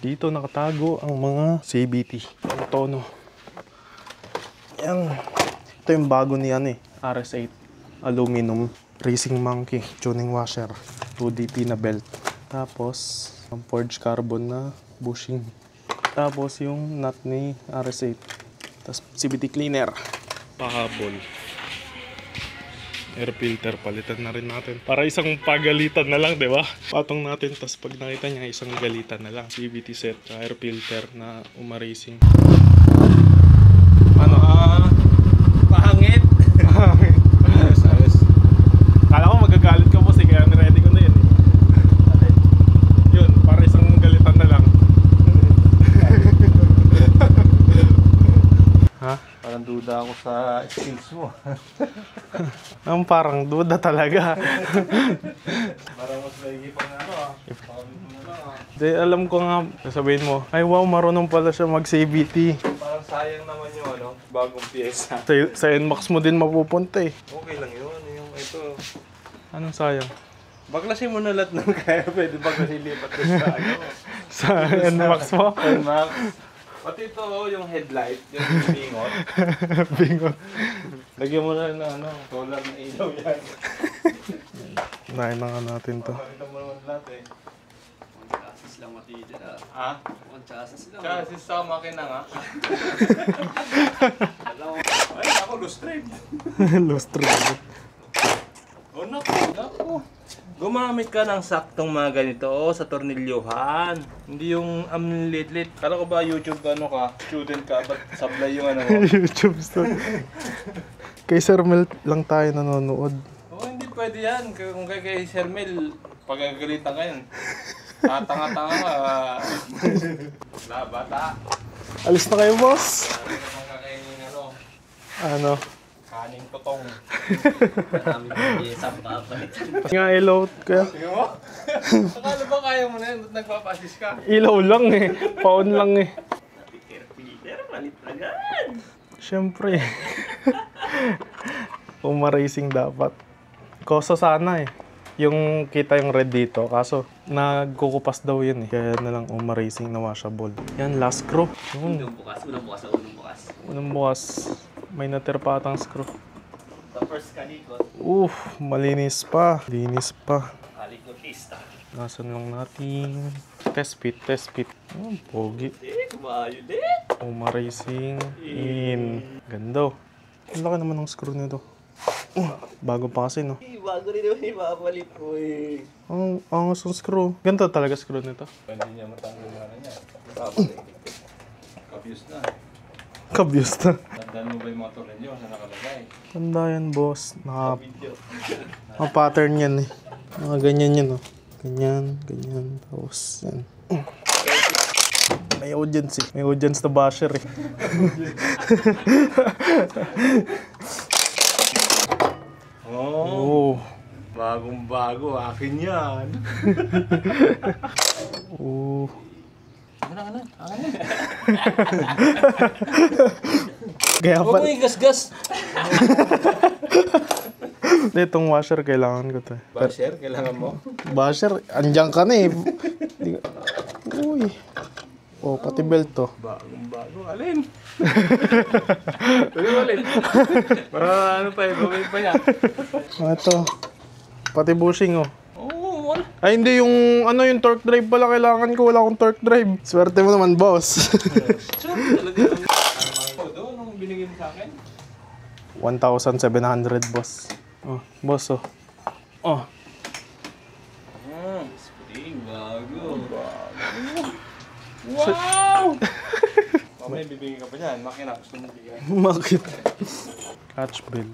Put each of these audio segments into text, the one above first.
Dito nakatago ang mga CVT. Ang tono. Yan. Ito yung bago ni RS8. Aluminum. Racing Monkey. Tuning washer. 2DP na belt. Tapos, ang forged carbon na bushing. Tapos yung nut ni RS8. Tapos CVT cleaner. Pahabol. Air filter, palitan na rin natin. Para isang pagalitan na lang, di ba? Patong natin, tapos pag nakita niya, isang galitan na lang. CVT set, air filter na Umaracing. Ano? Pahangit. Pahangit. Ayos. Kala ko magagalit ka, boss, kaya niready ko na yun. Yun, para isang galitan na lang. Ha? Parang duda ako sa skills mo. Ang parang duda talaga. Parang mas maigi pa nga Di, alam ko nga, sasabihin mo, ay wow, marunong pala siya mag-CVT. Parang sayang naman yung bagong pyesa. Sa NMAX mo din mapupunta eh. Okay lang yun, yung ito. Anong sayang? Baklasin mo na lahat ng kaya, pwede baklasin lipat ko sa Sa NMAX mo? NMAX. Pati ito, yung headlight, yung bingot. Bingo. Lagyan mo na ng solar na ilaw yan. Nain na nga natin to. Pakita mo naman lahat eh. Chassis lang matitira. Ha? One chassis lang. Chassis sa makina nga. Ay, ako lustrade. Lost thread. Oh, naku. Gumamit ka ng saktong mga ganito sa tornilyohan. Hindi yung lit-lit. Kala ko ba YouTube student ka, ba't sablay yung mo? YouTube star. Kay Sir Mel lang tayo nanonood. Oo, hindi pwede yan. Kung kay Sir Mel, pagagalitan ka yan. Tanga-tanga ka. Bata. Alis na kayo, boss. Ano naman kakainin Ano? kaning totong. Maraming isang papalitan. Nga ilaw kaya. Sige mo? Akala ba kaya mo na yan? Ba't nagpapasis ka? Ilaw lang eh. Paon lang eh. Peter, palit agad. Siyempre. Umaracing dapat. Koso sana eh. Yung kita yung red dito, kaso nagkukupas daw yun eh. Kaya na lang Umaracing na washable. Yan, last screw. Yun. Unang bukas. Unang bukas. May natir pa atang screw. Sa first kalikot, Malinis pa. Linis pa. kalikotista. Nasan lang natin. Test fit. Pogi. Kumayo din. Umaracing in. Ganda. Ang laki naman ng screw nito. Bago pa kasi, no? Bago rin naman ipapalit ko eh. Ang angas ng screw. Ganito talaga screw nito. Pwede niya matanggal na niya. Confused na. Kabyos na. Tandaan mo ba yung mga tornilyo sa nakalagay? Tanda yan, boss. Video. Pattern yan eh. Mga ganyan yan, no? Ganyan. Tapos, yan. May audience eh. May audience na basher eh. Oh, Oh. bagong-bago. Akin yan. Oh. Akin na. Kaya Huwag mo igas-gas. Itong washer kailangan ko to eh. Basher, kailangan mo. Basher, andyan ka na eh. Uy. Oh, pati belt to. Bagong-bago. Alin? Alin? Para ano pa eh, gawin pa niya. Ito. Pati bushing oh. Oo, wala. Ay hindi, yung torque drive pala kailangan ko. Wala akong torque drive. Swerte mo naman, boss. Sarap talaga yung... Ano doon, nung binigay mo sa akin? 1,700, boss. Oh, boss oh. Oh. Spring, bago. Wow! Mamaya bibigyan ka pa niyan. Makina, gusto mo bigyan. Bakit? Catch bell.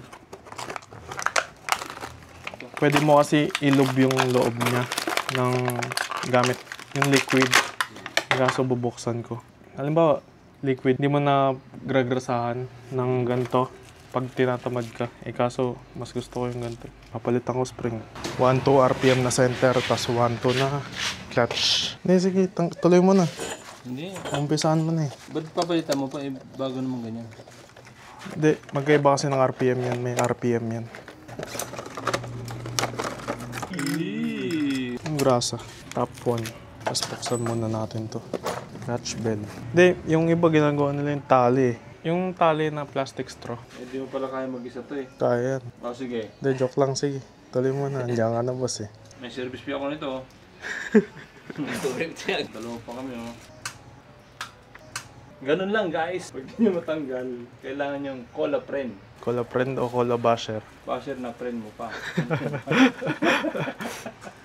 Pwede mo kasi ilog yung loob niya ng gamit yung liquid. Kaso bubuksan ko. Halimbawa, liquid, hindi mo na gragrasahan ng ganito pag tinatamad ka. Kaso mas gusto ko yung ganito. Papalitan ko spring. 1-2 RPM na center, tas 1-2 na clutch. Hindi, sige, tuloy mo na. Hindi. Umpisahan mo na eh. Ba't papalitan mo pa eh, bago naman ganyan? Hindi, magkaiba kasi ng RPM yan. May RPM yan. Ang grasa. Top 1. Tapos buksan muna natin to. Clutch bell. Hindi, yung iba ginagawa nila yung tali. Yung tali na plastic straw. Hindi mo pala kaya mag-isa to eh. Kaya yan. O sige, Hindi, joke lang. Sige. Tuloy mo na. Andiyan ka na, boss eh. may service fee ako nito. Correct yan. Dalawa pa kami oh. Ganun lang guys. Pag di nyo matanggal, kailangan yung call a friend. Call a friend o call a basher. Basher na friend mo pa.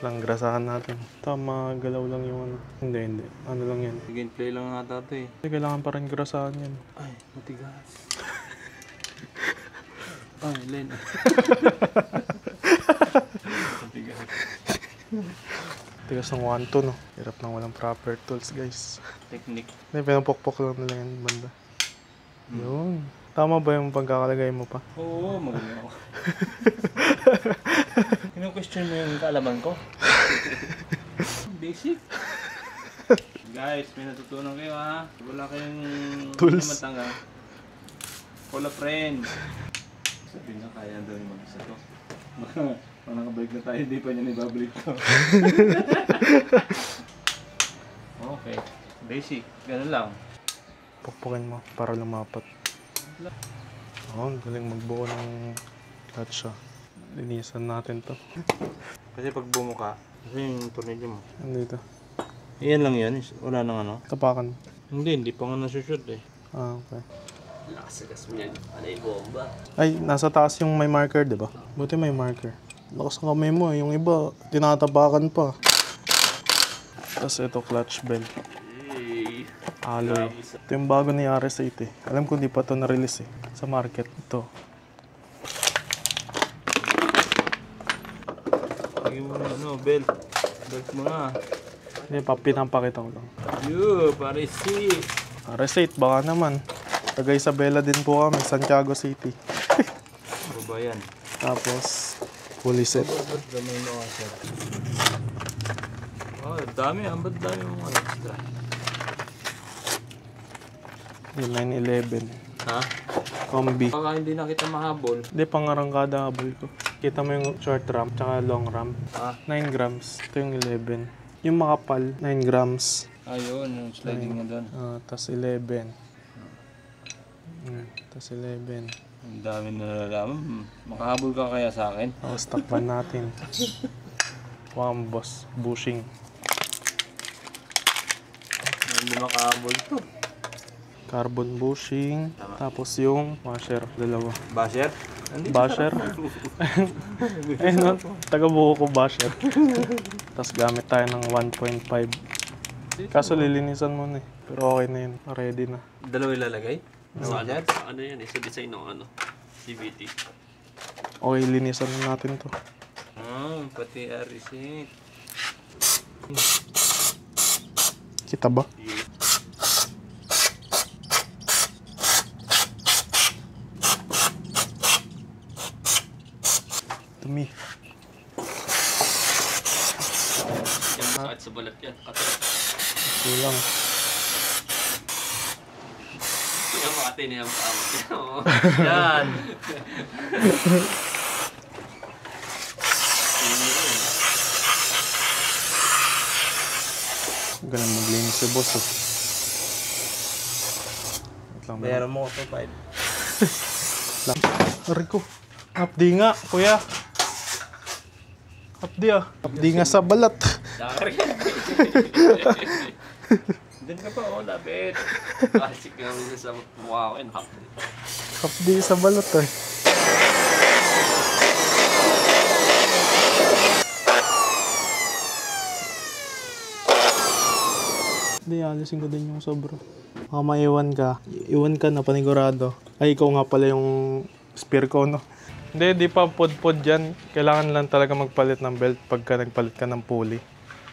Lang grasahan natin. Tama, galaw lang yung ano. Hindi. Ano lang yan. Gameplay lang nga ito eh. Hindi, kailangan pa rin grasahan yan. Ay, matigas. Ay, Len. Matigas. Tigas ng 1-2, no? Hirap nang walang proper tools, guys. Technique. Hindi, pinapokpok lang nila yan, banda. Yun. Tama ba yung pagkakalagay mo pa? Oo, magaling ako. Kino-question mo yung kaalaman ko? Basic. Guys, may natutunan kayo ha. Wala kayong Tools. matanga. Call a friend. Sabihin na kaya daw yung mag-isa to. Baka nakabalik na tayo, hindi pa niya ibabalik to. Okay. Basic. Ganun lang. Pokpokin mo para lumapat. Oo, galing magbuo ng clutch siya. Linisan natin to. Kasi pag bumuka, kasi yung tornilyo mo. Andito. Iyan lang yan. Wala nang ano. Tapakan. Hindi pa nga nasushoot eh. Ah, okay. Lakas mo yan. Ano yung bomba? Ay, nasa taas yung may marker, di ba? Buti may marker. Lakas ng kamay mo eh. Yung iba, tinatapakan pa. Tapos ito, clutch bell. Hey. Alloy. Ito yung bago ni RS8 eh. Alam ko di pa ito na-release eh. Sa market. Ito. Lagyan mo na ano, belt. Belt mo na. Hindi, pinapakita ko lang. Yo, pare si. RS8, baka naman. Taga Isabela din po kami, Santiago City. Ano ba yan? Tapos, fully set. Ba't damay mo kasi? Oh, dami. Ang ba't dami mo mga extra? Yung 911. Ha? Combi. Baka hindi na kita mahabol. Hindi, pangarangkada habol ko. Kita mo yung short ramp, tsaka long ramp. Ah, 9 grams. Ito yung 11. Yung makapal, 9 grams. ayun. Yung sliding na doon. Tapos 11. Tapos 11. Ang dami na nalalaman. Makahabol ka kaya sa akin? Tapos takpan natin. Wow, boss. Bushing. Hindi makahabol to. Carbon bushing. Tapos yung washer. Dalawa. Basher? Basher. Eh no, taga-buho ko basher. Tapos gamit tayo ng 1.5. Kaso lilinisan mo na eh. Pero okay na yun. Ready na. Dalawa ilalagay? Sa ano yan eh? Sa design ng ano? CVT. Okay, linisan na natin to. Pati receipt. Kita ba? Dumi. Yan, sakit sa balat yan. Ito lang. Yan, makati na yung pamot. Yan! Ganun maglinis si boss. Oh. Wait lang. Bayaran mo ko 5. Aray ko. Hapdi nga, kuya. Hapdi ah. Hapdi nga sa balat. Doon ka pa, lapit. Classic nga rin sa mukha ko yun. Hapdi sa balat eh. Hindi, alisin ko din yung sobra. Baka maiwan ka. Iwan ka na panigurado. Ay, ikaw nga pala yung spear ko, no? Hindi, di pa pod-pod dyan. Kailangan lang talaga magpalit ng belt pagka nagpalit ka ng pulley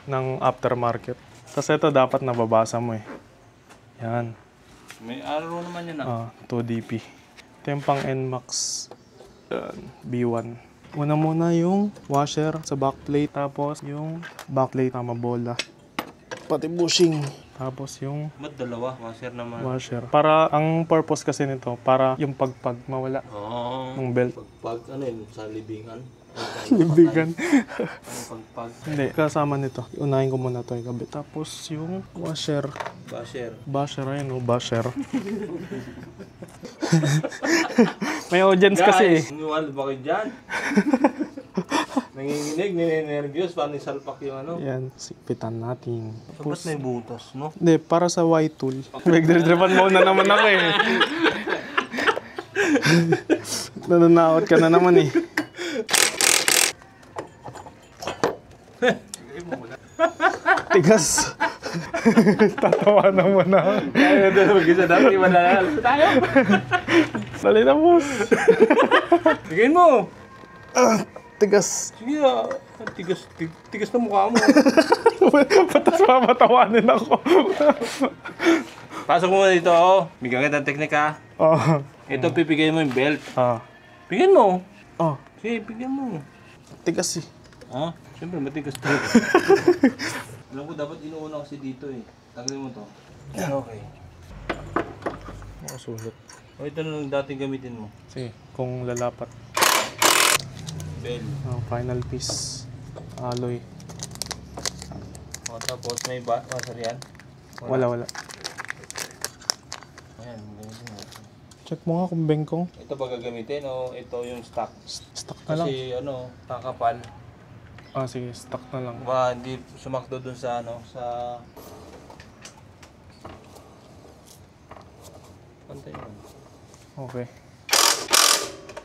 ng aftermarket. Tapos ito dapat nababasa mo eh. Yan. May arrow naman yan 2DP. Ito yung pang NMAX B1. Una muna yung washer sa backplate. Tapos yung backplate na mabola. Pati bushing. Tapos yung dalawa, washer naman. washer. Para, ang purpose kasi nito, para yung pagpag mawala Oo. ng belt. Pag ano yun, sa libingan. Libigan. Pagpag. Hindi, kasama nito. Unahin ko muna ito gabi. Tapos yung washer. Basher. Basher, ayun o, basher. May audience kasi eh. Nuwal ba kayo dyan? Nanginginig, ninenervyos, paano isalpak yung ano? Yan, sipitan natin. Ba't may butas, no? Hindi, para sa Y-tool. Nagdripan mo na naman ako eh. Nananaot ka na naman eh. Tigas. Tatawa naman na. Kaya doon, mag-isa dati, mananalo tayo. Dali na, boss. Bigyan mo. Tigas. Sige tigas na mukha mo. Patas mamatawanin ako. Pasok mo dito, oh. Bigyan kita ng teknika. Oh. Ito, pipigay mo yung belt. Ah. Bigyan mo. Oh. Sige, bigyan mo. Tigas eh. Ha? Siyempre, matigas to. Alam ko, dapat inuuna kasi dito eh. Tagalin mo to. Okay. Makasulat. O, ito na lang dating gamitin mo. Sige, kung lalapat. Bell. Oh, final piece. Alloy. O, tapos may basar yan. Wala. Ayan, gamitin mo. Check mo nga kung bengkong. Ito ba gagamitin o ito yung stock? Stock na lang. Kasi ano, kakapal. Ah, sige, stock na lang. Baka hindi sumakto dun sa ano, sa... Pantay mo. Okay.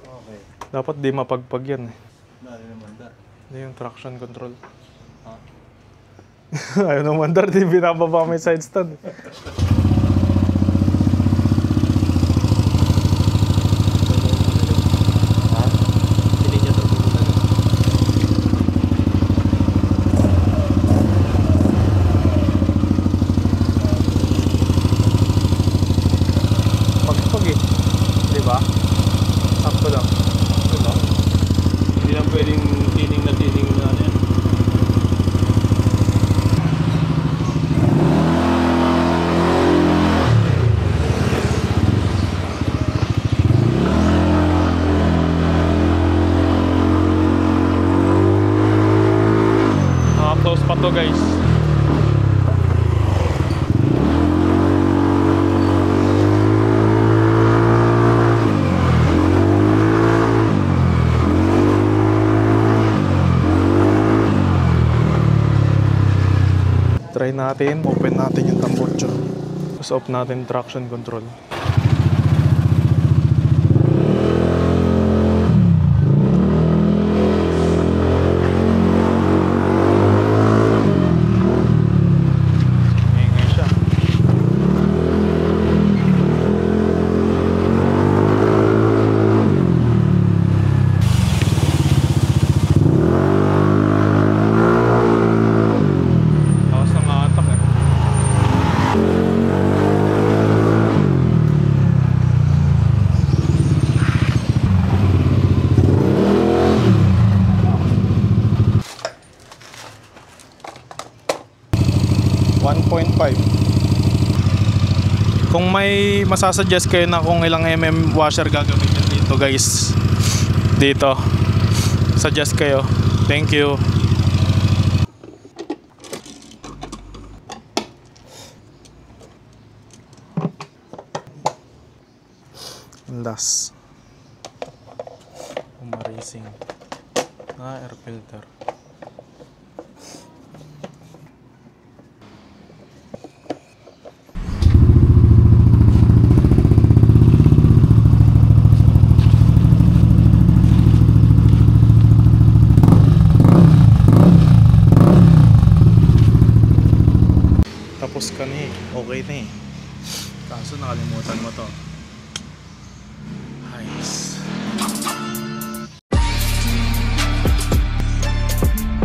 Okay. Dapat di mapagpag yan eh. Dali naman da. Hindi yung traction control. Ha? Ayaw naman dar, di binababa may side stand. Ha? Hindi niya ito pupunta. Pagpag eh. Di ba? Sakto lang. Diba? Hindi lang pwedeng tining na ano yan. Close pa to guys. Try natin, open natin yung tambotso. Tapos off natin traction control. Ingay siya. Lakas ng atak eh. Kung may masasuggest kayo na kung ilang washer gagamitin dito guys, dito suggest kayo. Thank you. Last Umaracing air filter. Tapos ka na eh. Okay na eh. Kaso nakalimutan mo to.